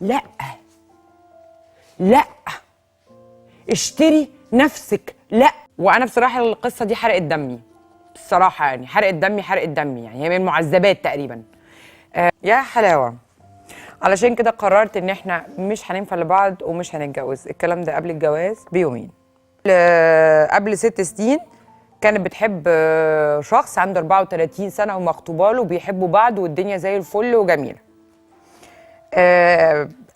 لا لا، اشتري نفسك. لا. وانا بصراحه القصه دي حرقت دمي بصراحه، يعني حرقت دمي يعني هي من المعذبات تقريبا. يا حلاوه. علشان كده قررت ان احنا مش هننفع لبعض ومش هنتجوز. الكلام ده قبل الجواز بيومين. قبل 6 سنين كانت بتحب شخص عنده 34 سنه ومخطوبه له وبيحبوا بعض والدنيا زي الفل وجميله.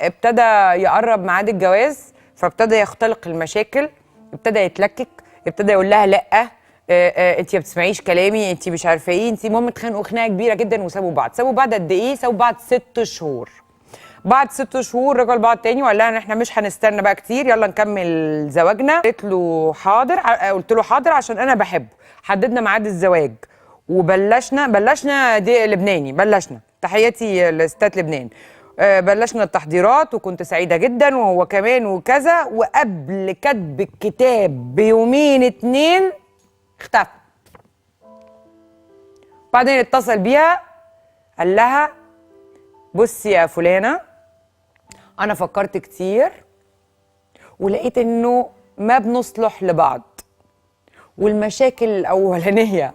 ابتدى يقرب ميعاد الجواز فابتدى يختلق المشاكل، ابتدى يتلكك، ابتدى يقول لها لا، انت ما بتسمعيش كلامي، انت مش عارفه ايه، انت. المهم اتخانقوا خناقه كبيره جدا وسابوا بعض. سابوا بعض قد ايه؟ سابوا بعض 6 شهور. بعد 6 شهور رجعوا لبعض تاني وقال لها ان احنا مش هنستنى بقى كتير، يلا نكمل زواجنا. قلت له حاضر. قلت له حاضر عشان انا بحبه. حددنا ميعاد الزواج وبلشنا دي لبناني. بلشنا، تحياتي لاستاد لبنان. بلشنا التحضيرات وكنت سعيده جدا وهو كمان وكذا. وقبل كتب الكتاب بيومين 2 اختفى. بعدين اتصل بيها قال لها بصي يا فلانه، انا فكرت كتير ولقيت انه ما بنصلح لبعض، والمشاكل الاولانيه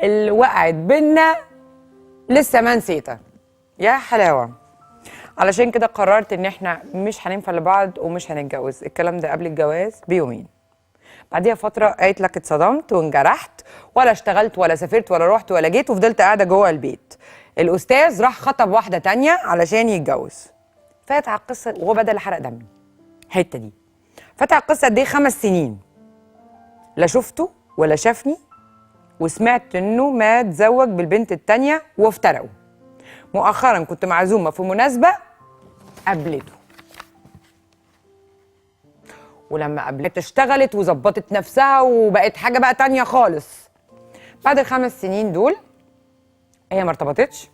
اللي وقعت بينا لسه ما نسيتها. يا حلاوه. علشان كده قررت ان احنا مش هننفع لبعض ومش هنتجوز. الكلام ده قبل الجواز بيومين. بعديها فتره قالت لك اتصدمت وانجرحت، ولا اشتغلت ولا سافرت ولا رحت ولا جيت وفضلت قاعده جوه البيت. الاستاذ راح خطب واحده تانية علشان يتجوز. فات على القصه وهو بدأ اللي حرق دمي الحته دي. فات على القصه قد ايه؟ 5 سنين. لا شفته ولا شافني، وسمعت انه ما اتزوج بالبنت التانية وافترقوا. مؤخرا كنت معزومه في مناسبه قابلته، ولما قابلت اشتغلت وظبطت نفسها وبقت حاجه بقى تانية خالص. بعد ال5 سنين دول هي ما ارتبطتش.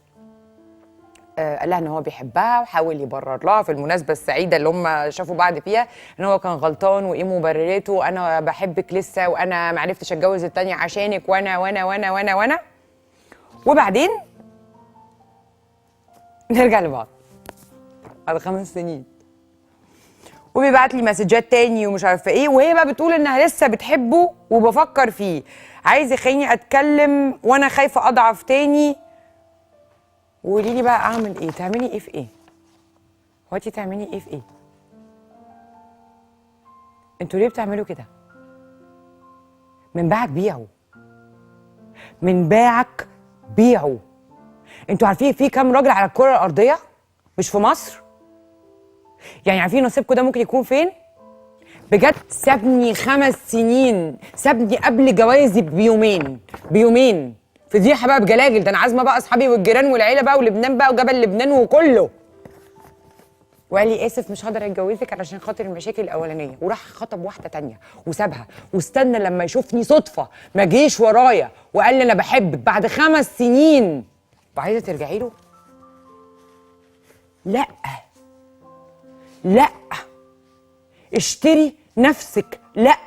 قال لها ان هو بيحبها وحاول يبرر لها في المناسبه السعيده اللي هم شافوا بعض فيها ان هو كان غلطان وايه مبرراته، انا بحبك لسه وانا ما عرفتش اتجوز التانية عشانك وانا وانا وانا وانا وانا. وبعدين نرجع لبعض بعد 5 سنين، وبيبعت لي مسجات تاني ومش عارفه ايه، وهي بقى بتقول انها لسه بتحبه وبفكر فيه، عايز يخليني اتكلم وانا خايفه اضعف تاني. وقولي لي بقى اعمل ايه؟ تعملي ايه في ايه؟ هو انتي تعملي ايه في ايه؟ انتوا ليه بتعملوا كده؟ من باعك بيعه، من باعك بيعه. انتوا عارفين في كام راجل على الكره الارضيه؟ مش في مصر؟ يعني عارفين نصيبكم ده ممكن يكون فين؟ بجد سابني 5 سنين، سابني قبل جوازي بيومين. فضيحه بقى بجلاجل. ده انا عازمه بقى اصحابي والجيران والعيله بقى ولبنان بقى وجبل لبنان وكله. وقال لي اسف مش هقدر اتجوزك علشان خاطر المشاكل الاولانيه، وراح خطب واحده تانية وسابها، واستنى لما يشوفني صدفه ما جيش ورايا وقال لي انا بحبك بعد 5 سنين. وعايزه ترجعي له؟ لا لا، اشتري نفسك. لا.